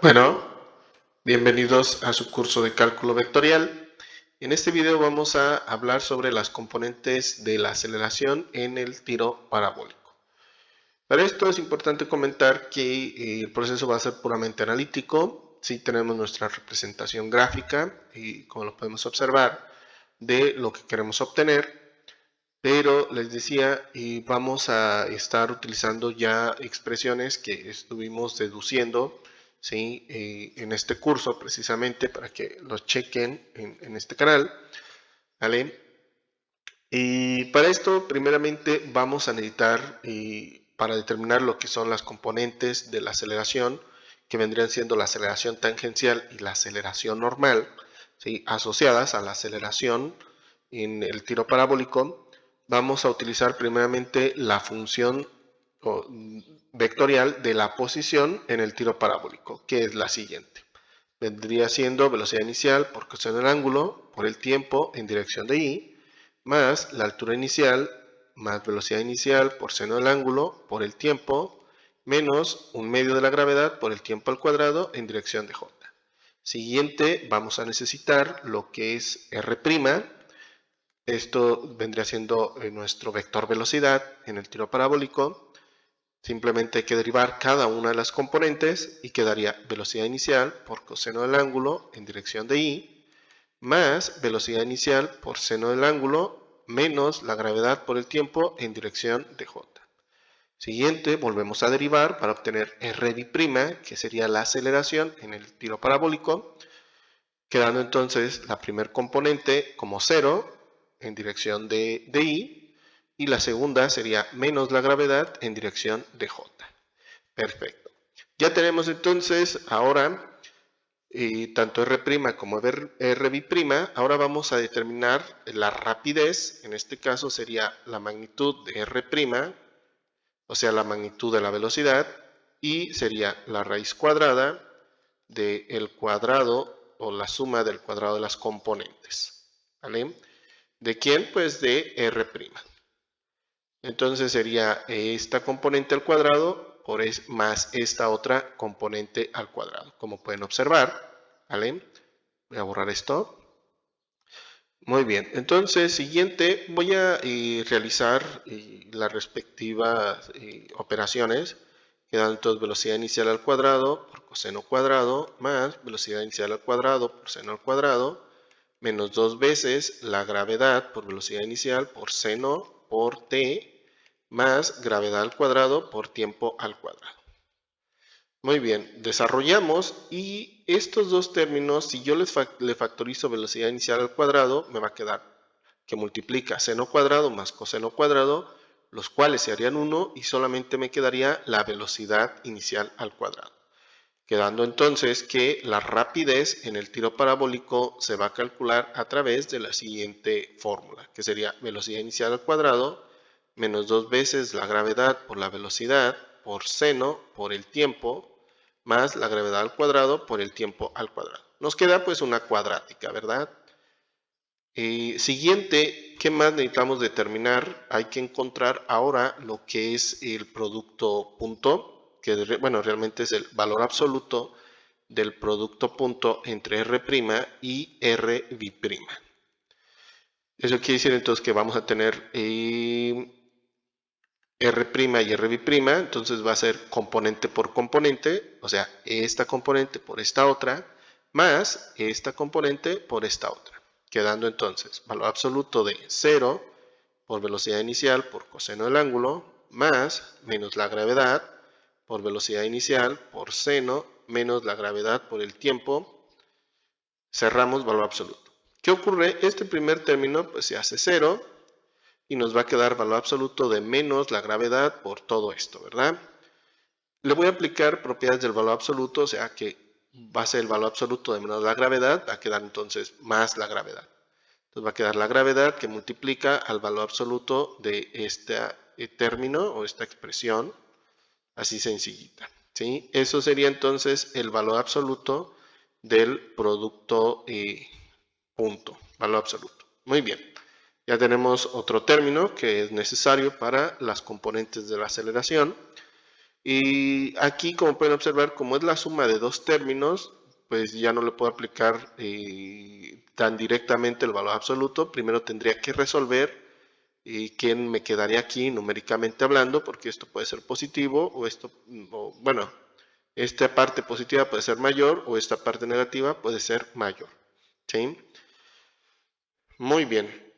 Bueno, bienvenidos a su curso de cálculo vectorial. En este video vamos a hablar sobre las componentes de la aceleración en el tiro parabólico. Para esto es importante comentar que el proceso va a ser puramente analítico. Sí tenemos nuestra representación gráfica y como lo podemos observar de lo que queremos obtener, pero les decía, vamos a estar utilizando ya expresiones que estuvimos deduciendo, ¿sí? En este curso precisamente para que los chequen en este canal, ¿vale? Y para esto primeramente vamos a necesitar, para determinar lo que son las componentes de la aceleración, que vendrían siendo la aceleración tangencial y la aceleración normal, ¿sí? Asociadas a la aceleración en el tiro parabólico, vamos a utilizar primeramente la función vectorial de la posición en el tiro parabólico, que es la siguiente. Vendría siendo velocidad inicial por coseno del ángulo por el tiempo en dirección de y, más la altura inicial más velocidad inicial por seno del ángulo por el tiempo, menos un medio de la gravedad por el tiempo al cuadrado en dirección de j. Siguiente, vamos a necesitar lo que es r'. Esto vendría siendo nuestro vector velocidad en el tiro parabólico. Simplemente hay que derivar cada una de las componentes y quedaría velocidad inicial por coseno del ángulo en dirección de y, más velocidad inicial por seno del ángulo, menos la gravedad por el tiempo en dirección de j. Siguiente, volvemos a derivar para obtener r', que sería la aceleración en el tiro parabólico, quedando entonces la primer componente como 0 en dirección de y, y la segunda sería menos la gravedad en dirección de j. Perfecto. Ya tenemos entonces ahora tanto R' como R'. Ahora vamos a determinar la rapidez. En este caso sería la magnitud de R', o sea, la magnitud de la velocidad, y sería la raíz cuadrada del cuadrado o la suma del cuadrado de las componentes. ¿Vale? ¿De quién? Pues de R'. Entonces sería esta componente al cuadrado más esta otra componente al cuadrado. Como pueden observar, ¿vale? Voy a borrar esto. Muy bien, entonces siguiente voy a realizar las respectivas operaciones, quedando entonces velocidad inicial al cuadrado por coseno cuadrado más velocidad inicial al cuadrado por seno al cuadrado menos 2 veces la gravedad por velocidad inicial por seno por t más gravedad al cuadrado por tiempo al cuadrado. Muy bien, desarrollamos y estos dos términos, si yo le factorizo velocidad inicial al cuadrado, me va a quedar que multiplica seno cuadrado más coseno cuadrado, los cuales se harían 1 y solamente me quedaría la velocidad inicial al cuadrado. Quedando entonces que la rapidez en el tiro parabólico se va a calcular a través de la siguiente fórmula, que sería velocidad inicial al cuadrado menos 2 veces la gravedad por la velocidad por seno por el tiempo más la gravedad al cuadrado por el tiempo al cuadrado. Nos queda pues una cuadrática, ¿verdad? Siguiente, ¿qué más necesitamos determinar? Hay que encontrar ahora lo que es el producto punto, que bueno, realmente es el valor absoluto del producto punto entre R' y R'. Eso quiere decir entonces que vamos a tener R' y R', entonces va a ser componente por componente, o sea, esta componente por esta otra, más esta componente por esta otra, quedando entonces valor absoluto de 0 por velocidad inicial por coseno del ángulo, más menos la gravedad por velocidad inicial por seno, menos la gravedad por el tiempo, cerramos valor absoluto. ¿Qué ocurre? Este primer término pues se hace 0, y nos va a quedar valor absoluto de menos la gravedad por todo esto, ¿verdad? Le voy a aplicar propiedades del valor absoluto, o sea que va a ser el valor absoluto de menos la gravedad, va a quedar entonces más la gravedad. Entonces va a quedar la gravedad que multiplica al valor absoluto de este término o esta expresión, así sencillita, ¿sí? Eso sería entonces el valor absoluto del producto punto, valor absoluto. Muy bien. Ya tenemos otro término que es necesario para las componentes de la aceleración. Y aquí, como pueden observar, como es la suma de dos términos, pues ya no le puedo aplicar tan directamente el valor absoluto. Primero tendría que resolver quién me quedaría aquí numéricamente hablando, porque esto puede ser positivo o esto, bueno, esta parte positiva puede ser mayor o esta parte negativa puede ser mayor. ¿Sí? Muy bien.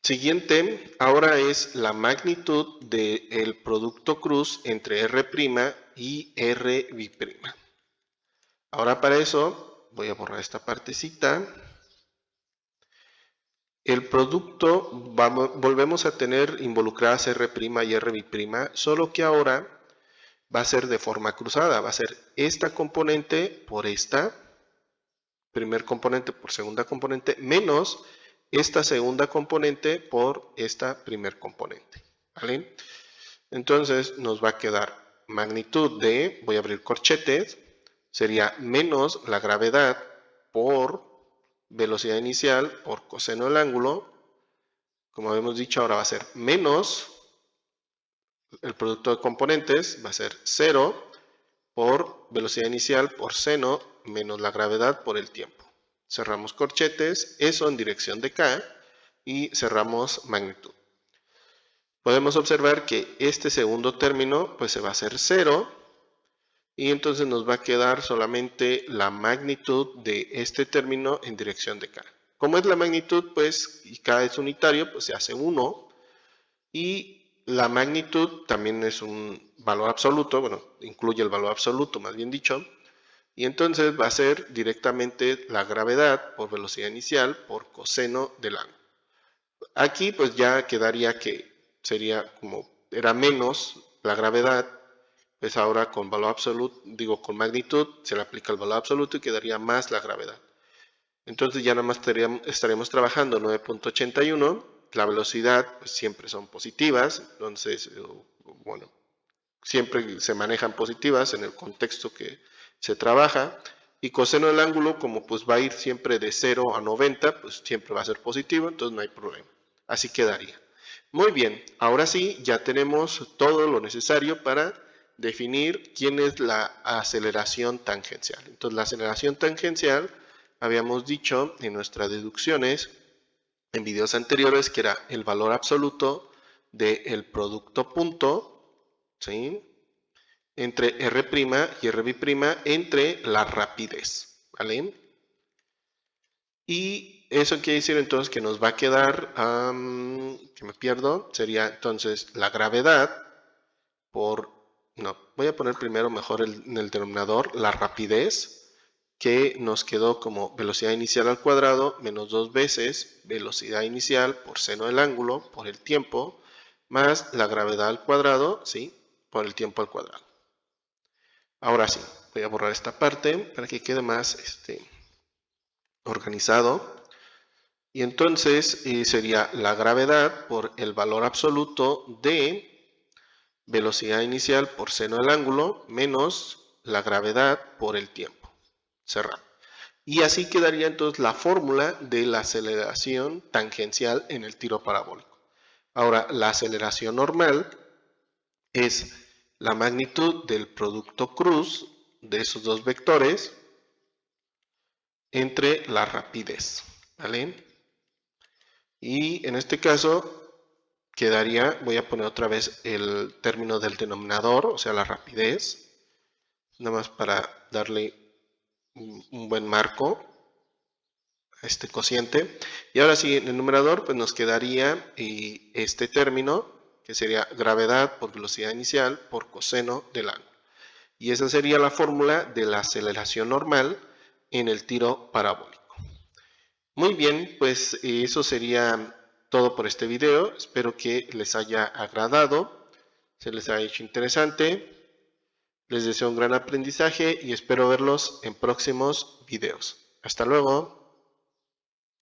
Siguiente, ahora es la magnitud del producto cruz entre R' y R'. Ahora para eso voy a borrar esta partecita. El producto, volvemos a tener involucradas R' y R', solo que ahora va a ser de forma cruzada. Va a ser esta componente por esta, primer componente por segunda componente, menos esta segunda componente por esta primer componente. ¿Vale? Entonces nos va a quedar magnitud de, voy a abrir corchetes, sería menos la gravedad por velocidad inicial por coseno del ángulo. Como habíamos dicho, ahora va a ser menos el producto de componentes, va a ser 0 por velocidad inicial por seno menos la gravedad por el tiempo. Cerramos corchetes, eso en dirección de K y cerramos magnitud. Podemos observar que este segundo término pues se va a hacer 0 y entonces nos va a quedar solamente la magnitud de este término en dirección de K. Como es la magnitud, pues, y K es unitario, pues se hace 1 y la magnitud también es un valor absoluto, bueno, incluye el valor absoluto, más bien dicho, y entonces va a ser directamente la gravedad por velocidad inicial por coseno del ángulo. Aquí pues ya quedaría que sería como era menos la gravedad, pues ahora con valor absoluto, digo con magnitud, se le aplica el valor absoluto y quedaría más la gravedad. Entonces ya nada más estaremos trabajando 9.81, la velocidad pues siempre son positivas, entonces, bueno, siempre se manejan positivas en el contexto que se trabaja, y coseno del ángulo, como pues va a ir siempre de 0 a 90, pues siempre va a ser positivo, entonces no hay problema. Así quedaría. Muy bien, ahora sí, ya tenemos todo lo necesario para definir quién es la aceleración tangencial. Entonces, la aceleración tangencial, habíamos dicho en nuestras deducciones, en videos anteriores, que era el valor absoluto del producto punto, ¿sí?, entre R' y R' entre la rapidez, ¿vale? Y eso quiere decir entonces que nos va a quedar, que me pierdo, sería entonces la gravedad por, no, voy a poner primero mejor en el denominador la rapidez, que nos quedó como velocidad inicial al cuadrado menos 2 veces velocidad inicial por seno del ángulo por el tiempo, más la gravedad al cuadrado, ¿sí?, por el tiempo al cuadrado. Ahora sí, voy a borrar esta parte para que quede más organizado. Y entonces sería la gravedad por el valor absoluto de velocidad inicial por seno del ángulo menos la gravedad por el tiempo. Cerrado. Y así quedaría entonces la fórmula de la aceleración tangencial en el tiro parabólico. Ahora, la aceleración normal es la magnitud del producto cruz de esos dos vectores entre la rapidez, ¿vale? Y en este caso quedaría, voy a poner otra vez el término del denominador, o sea, la rapidez, nada más para darle un buen marco a este cociente. Y ahora sí, en el numerador pues nos quedaría este término, que sería gravedad por velocidad inicial por coseno del ángulo. Y esa sería la fórmula de la aceleración normal en el tiro parabólico. Muy bien, pues eso sería todo por este video. Espero que les haya agradado, se les haya hecho interesante. Les deseo un gran aprendizaje y espero verlos en próximos videos. Hasta luego.